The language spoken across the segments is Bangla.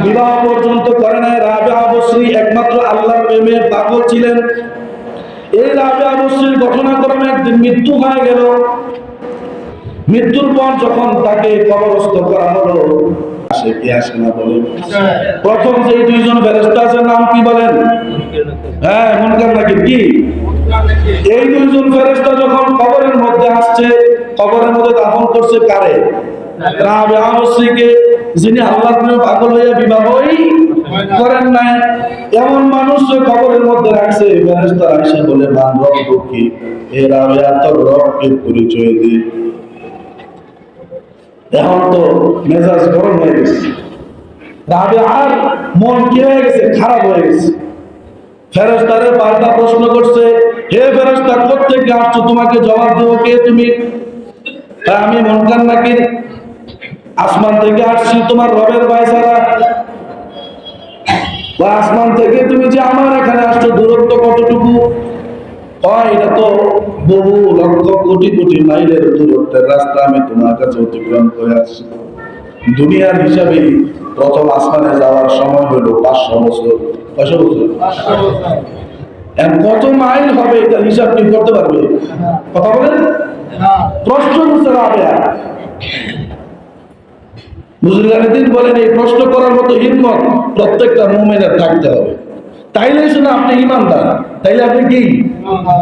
বিবাহ পর্যন্ত করে নাই। রাবিয়া বসরি একমাত্র আল্লাহর প্রেমে পাগল ছিলেন। এই রাবিয়া বসরির ঘটনাক্রমে একদিন মৃত্যু হয়ে গেল। মৃত্যুর পর যখন তাকে কবরস্থ করা হলো, আসে কি আসে না বলেন? প্রথম যে দুইজন ফেরেশতা আছে নাম কি বলেন? হ্যাঁ, মুনকার নাকির। কি এই দুইজন ফেরেশতা যখন কবরের মধ্যে আসছে, কবরের মধ্যে দাফন করছে কারে? রাবিয়া বসরিকে, যিনি আল্লাহর প্রেমে পাগল হয়ে বিবাহই করেন নাই। এমন মানুষকে কবরের মধ্যে রাখছে। ফেরেশতারা এসে বলে, মান রব কি? এ রাবিয়া তোর রবকে পরিচয় দি। এখন তো মেজাজ গরম হয়ে গেছে, রাবিয়ার মন কি হয়ে গেছে? খারাপ হয়ে গেছে। ফেরেশতারে পাল্টা প্রশ্ন করছে, হে ফেরেশতা, কোত্থেকে আসছো? তোমাকে জবাব দেব কে তুমি? আমি মুনকার নাকির, আসমান থেকে আসছি তোমার রবের বাইসারা। আসমান থেকে তুমি যে আমার এখানে আসছো, দূরত্ব কতটুকু? এটা তো বহু লক্ষ কোটি কোটি মাইলের দূরত্বের রাস্তা আমি তোমার কাছে অতিক্রম করে আসছি। দুনিয়ার হিসাবে প্রথম আসমানে যাওয়ার সময় হলো 500 বছর। 500 বছর? কত মাইল হবে এটা হিসাব কি করতে পারবে? কথা বলেন। প্রশ্ন করতে হবে। বুজুর্গানীদিন বলেন, এই প্রশ্ন করার মতো হিম্মত প্রত্যেকটা মুমিনের থাকতে হবে। তাইলে শুনে আপনি ইমানদার, তাইলে আপনি কি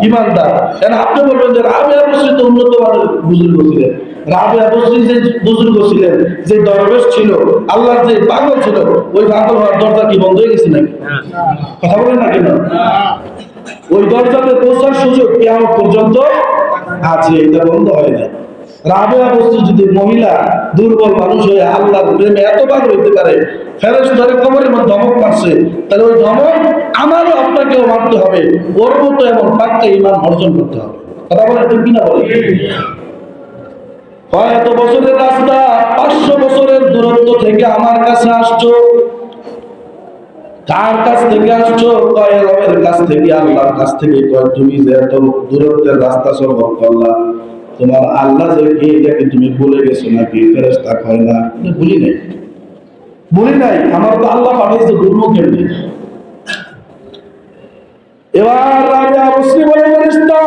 ইমানদার। কারণ আপনি বলবেন যে রাবিয়া বসরি তো উন্নত মানের বুজুর্গ ছিলেন, রাবিয়া বসরি যে বুজুর্গ ছিলেন, যে দরবেশ ছিল, আল্লাহর যে পাগল ছিল, ওই পাগল হওয়ার দরজা কি বন্ধ হয়ে গেছে নাকি? কথা বলেন না কেন? ওই দরজাতে পৌঁছার সুযোগ কিয়ামত পর্যন্ত আছে, এটা বন্ধ হয় না। রাবিয়া বসরি যদি মহিলা দুর্বল মানুষ হয়ে আল্লাহর প্রেমে এত পাগল হইতে পারে, ফেরেশতারে কবরের মধ্যে ধমক মারছে, তাহলে ওই ধমক আমারও আপনাকেও মারতে হবে। ওর মতো এমন পাক্কা ঈমান অর্জন করতে হবে। কথা বলেন ঠিক কিনা বলেন? কত বছরের রাস্তা? 500 বছরের দূরত্ব থেকে আমার কাছে আসছো। কার কাছ থেকে আসছো? কয় রবের কাছ থেকে, আল্লাহর কাছ থেকে। কয় তুমি যে এত দূরত্বের রাস্তা সফর করলা, তোমার আল্লাহ যে কে এটাকে তুমি ভুলে গেছো নাকি? ফেরেশতা কয় না, ভুলি নাই, ভুলি নাই। আমার তো আল্লাহ পাঠিয়েছে, ভুলবো কেমনি? এবার রাবিয়া বসরি বলে, ফেরেশতা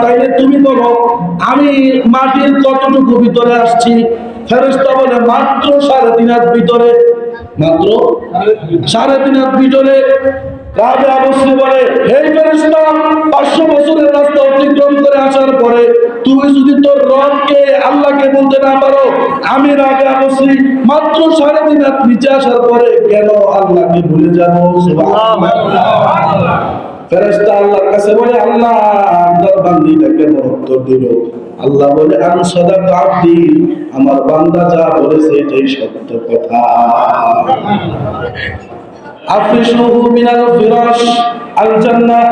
তাইলে তুমি বলো আমি মাটির কতটুকু ভিতরে আসছি? ফেরেশতা বলে, মাত্র 3.5 হাত ভিতরে। মাত্র 3.5 হাত ভিতরে। রাবিয়া বসরি বলে, হে ফেরেশতা, 500 বছরের রাস্তা অতিক্রম করে আসার পরে তুমি যদি তোর রবকে, আল্লাহকে বলতে না পারো, আমি রাবিয়া বসরি মাত্র 3.5 হাত নিচে আসার পরে কেন আল্লাহকে ভুলে যাবো? সুবহানাল্লাহ। ফেরেশতা আল্লাহর কাছে বলে, আল্লাহ আপনার বান্দিটাকে উত্তর দিল। আল্লাহ বলে, আন সাদাকা আব্দি, আমার বান্দা যা বলেছে এটাই সত্য কথা। আফরিশুহু মিনাল ফিরাশ আল জান্নাহ,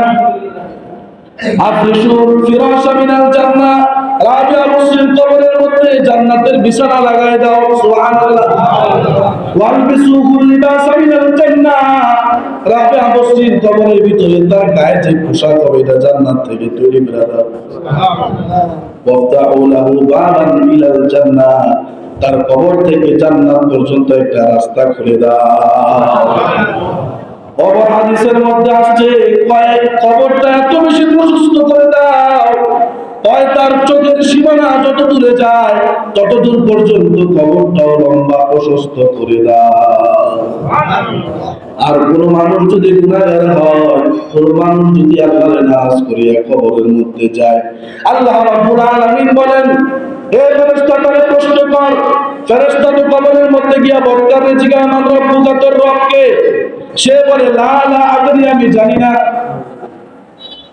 আফরিশুল ফিরাশ মিনাল জান্নাহ। রাবিয়া বসরির কবরের মধ্যে জান্নাতের বিছানা লাগায় দাও। সুবহানাল্লাহ। ওয়ালবিসুহু লিবাস মিনাল জান্নাহ। রাবিয়া বসরির কবরের ভিতরে তার গায়ে যে পোশাক হবে এটা জান্নাত থেকে তৈরি করে দাও। সুবহানাল্লাহ। ওয়াফতাহু লাহু বাবান ইলাল জান্নাহ, তার কবর থেকে জান্নাত পর্যন্ত একটা রাস্তা খুলে দাও। অপর হাদিসের মধ্যে আসছে, কয়েক কবরটা এত বেশি প্রশস্ত করে দাও, তার চোখের সীমানা যত দূরে যায় তত দূর পর্যন্ত কবরটাও লম্বা প্রশস্ত করে দাও। আর কোন মানুষ যদি গুনাহগার হয়, কোন মানুষ যদি আল্লাহর নারাজ করিয়া কবরের মধ্যে যায়, আল্লাহ রাব্বুল আলামিন বলেন, হে ফেরেশতা তারে প্রশ্ন কর। ফেরেশতা তো কবরের মধ্যে গিয়া বক্তারে জিজ্ঞাসা, মান রব্বুকা, তোর রব কে? সে বলে, লা লা আদরি, আমি জানি না।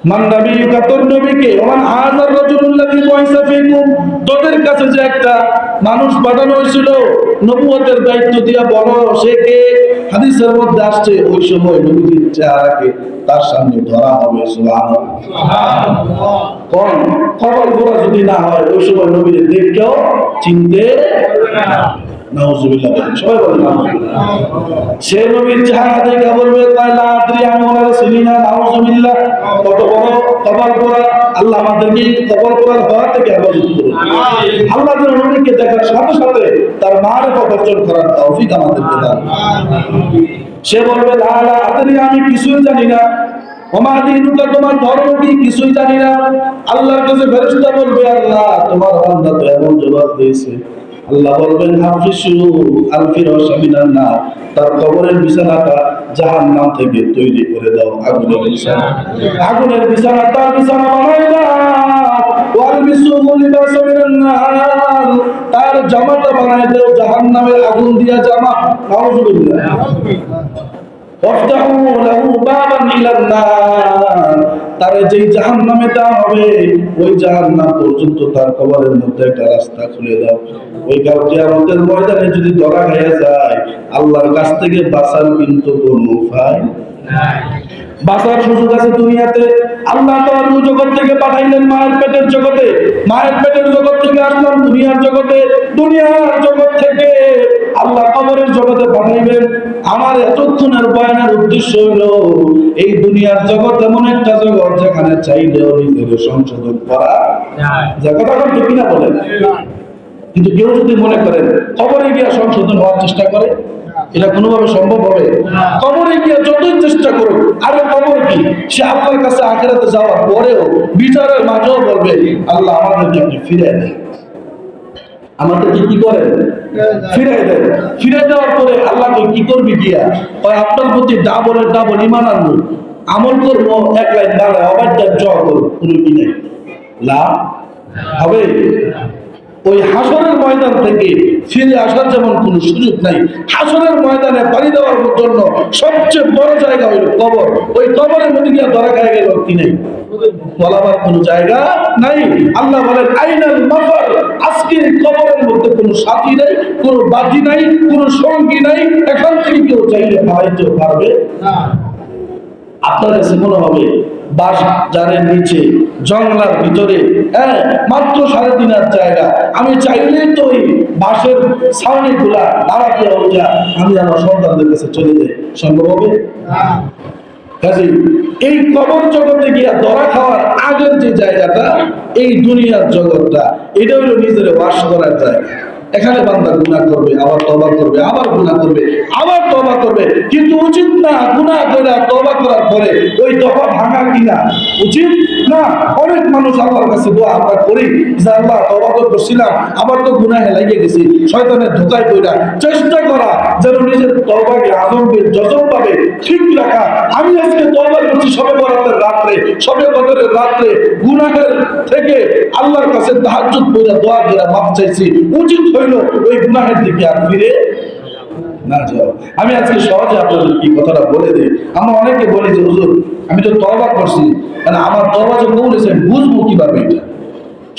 মান নবিয়ুকা, তোর নবী কে? ওমান হাযার রাজুলুল্লাযী বুইসা ফীকুম, তোদের কাছে যে একটা মানুষ পাঠানো হয়েছিল নবুয়তের দায়িত্ব দিয়া, বলো সে কে? হাদিসের মধ্যে আসছে ওই সময় নবীজির চেহারাকে তার সামনে ধরা হবে। সুবহানাল্লাহ। কোন কবর গোরা যদি না হয়, ওই সময় নবীর দেখকেও চিনতে না। নাউজুবিল্লাহ। সবাই বলেন নাউজুবিল্লাহ। সে নবীর চেহারা দেখে বলবে, লা আদরি, আমি ওনারে চিনি না। নাউজুবিল্লাহ। কত বড় কবর গোরা! আল্লাহ আমাদেরকে কবর করার হওয়া থেকে হেফাজত করুন। আল্লাহ যেন নবীকে দেখার সাথে সাথে তার মারিফত অর্জন করার তৌফিক আমাদেরকে দান। সে বলবে লা লা আদরি, আমি কিছুই জানি না। ওমা দীনুকা, তোমার ধর্ম কি, কিছুই জানি না। আল্লাহর কাছে ফেরেশতা বলবে আল্লাহ তোমার বান্দা তো এমন জবাব দিয়েছে। আল্লাহ বলবেন হাফিসু আলফিরাশা মিনান নার, তার কবরের বিছানাটা জাহান্নাম থেকে তৈরি করে দাও, আগুনের বিছানা। আগুনের বিছানা, তার বিছানা বানায় দাও। ওয়ালবিসু লিবাসা মিনান নার, তার জামাটা বানায় দাও জাহান্নামের আগুন দিয়া জামা। নাউযুবিল্লাহ। ওয়াফতাহু লাহু বাবান ইলান নার, তার যেই জাহান্নামে দেওয়া হবে ওই জাহান্নাম পর্যন্ত তার কবরের মধ্যে একটা রাস্তা খুলে দাও। ওই কাল কিয়ামতের ময়দানে যদি ধরা খেয়ে যায়, আল্লাহর কাছ থেকে বাঁচার কিন্তু কোনো উপায় নাই। বাঁচার সুযোগ আছে দুনিয়াতে। আল্লাহ তাআলা ওই জগৎ থেকে পাঠাইলেন মায়ের পেটের জগতে, মায়ের পেটের জগৎ থেকে আসলাম দুনিয়ার জগতে, দুনিয়ার জগৎ থেকে আল্লাহ কবরের জগতে পাঠাইবেন। আমার এতক্ষণের বয়ানের উদ্দেশ্য হলো এই দুনিয়ার জগৎ এমন একটা জগৎ যেখানে চাইলেও নিজের সংশোধন করা যায়। যে কথা বলতে কিনা বলেন, কিন্তু কেউ যদি মনে করেন কবরে গিয়ে সংশোধন হওয়ার চেষ্টা করে, এটা কোনোভাবে সম্ভব হবে? কবরে গিয়ে যতই চেষ্টা করুক, আরে কবর কি, সে আল্লাহর কাছে আখিরাতে যাওয়ার পরেও বিচারের মাঝেও বলবে আল্লাহ আমাদেরকে একটু ফিরে দেন। আমাদেরকে কি করেন? ফিরে দেন। ফিরে দেওয়ার পরে আল্লাহকে কি করবি গিয়া? আপনার প্রতি ডাবলের ডাবল ঈমান আনবো, আমল করবো, এক লাইন দাঁড়ায় অবাধ্য জয় করবো, কোনো কি নেই, লাভ হবে? ওই হাসরের ময়দান থেকে ফিরে আসার যেমন কোনো সুযোগ নাই, হাসরের ময়দানে পাড়ি দেওয়ার জন্য সবচেয়ে বড় জায়গা হইল কবর। ওই কবরের মধ্যে গিয়ে ধরা খায় গেল কি নেই, বলাবার কোনো জায়গা নাই। আল্লাহ বলেন আইনাল মাফার, আজকে কবরের মধ্যে কোনো সাথী নাই, কোনো বাজি নাই, কোনো সঙ্গী নাই, এখান থেকে কেউ চাইলে পালাইতে পারবে না। আপনার কাছে মনে হবে বাস জারের নিচে জঙ্গলার ভিতরে, হ্যাঁ, মাত্র 3.5 হাত জায়গা, আমি চাইলেই তো ওই বাসের ছাউনি গুলা দাঁড়াতে উঠা আমি আমার সন্তানদের কাছে চলে যাই, সম্ভব হবে? কাজে এই কবর জগতে গিয়া ধরা খাওয়ার আগের যে জায়গাটা, এই দুনিয়ার জগৎটা, এটা হলো নিজের ওয়াশ করার জায়গা। এখানে বান্দা গুনাহ করবে, আবার তওবা করবে, আবার গুনাহ করবে, আবার তওবা করবে, কিন্তু উচিত না গুনাহ করে তওবা করার পরে ওই তওবা ভাঙা কিনা, উচিত না। অনেক মানুষ আল্লাহর কাছে দোয়া আমরা করি যে আল্লাহ তওবা তো করছিলাম, আবার তো গুনাহে লাগিয়ে গেছি, শয়তানের ধোঁকায় পড়া, চেষ্টা করা যেন নিজের তওবাকে আজমকে যজবভাবে ঠিক রাখা। আমি আজকে তওবা করছি সবে বরাতের রাত্রে, সবে কদরের রাত্রে, গুনাহের থেকে আল্লাহর কাছে তাহাজ্জুদ পড়া দোয়া করে মাফ চাইছি, উচিত হইল ওই গুনাহের দিকে আর ফিরে না যাও। আমি আজকে সহজে আপনাদের কি কথাটা বলে দিই। আমরা অনেকে বলি যে হুজুর আমি তো তওবা করছি, মানে আমার তওবা যে কবুল হয়েছে বুঝবো কিভাবে? এটা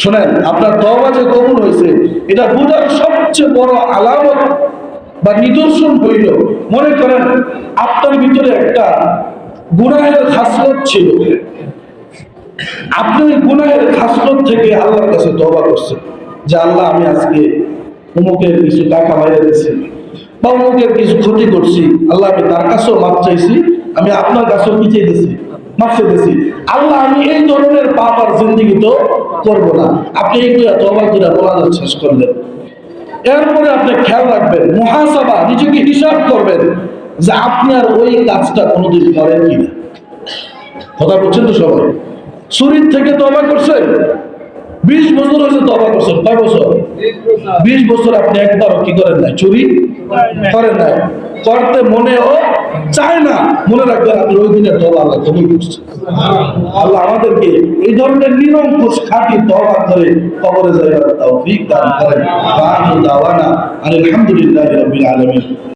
শোনেন, আপনার তওবা যে কবুল হয়েছে এটা বোঝার সবচেয়ে বড় আলামত বা নিদর্শন হইল, মনে করেন আপনার ভিতরে একটা গুনাহের খাসলত ছিল, আপনি ওই গুনাহের খাসলত থেকে আল্লাহর কাছে তওবা করছেন যে আল্লাহ আমি আজকে অমুকের কিছু টাকা বাইরে দিচ্ছি বা অমুকের কিছু ক্ষতি করছি, আল্লাহ আমি তার কাছেও মাপ চাইছি, আমি আপনার কাছেও কি চাইতেছি, মাপ চাইতেছি। আল্লাহ আমি এই ধরনের পাপ আর জিন্দেগি তো করবো না। আপনি এই তওবা করে মোনাজাত শেষ করলেন, এরপরে আপনি খেয়াল রাখবেন, মুহাসাবা, নিজেকে হিসাব করবেন যে আপনি আর ওই কাজটা কোনোদিন করেন কিনা। কথা বলছেন তো সবাই? চুরির থেকে তওবা করছেন, 20 বছর হয়েছে তওবা করছেন, কয় বছর? 20 বছর আপনি একবারও কি করেন নাই, চুরি করেন নাই, করতে মনেও চায় না। মনে রাখবেন আপনি ওই দিনের তওবা আল্লাহ কবুল করছেন। আল্লাহ আমাদেরকে এই ধরনের নিরঙ্কুশ খাঁটি তওবা করে কবরে যাওয়ার তৌফিক দান করেন। আলহামদুলিল্লাহি রাব্বিল আলামিন।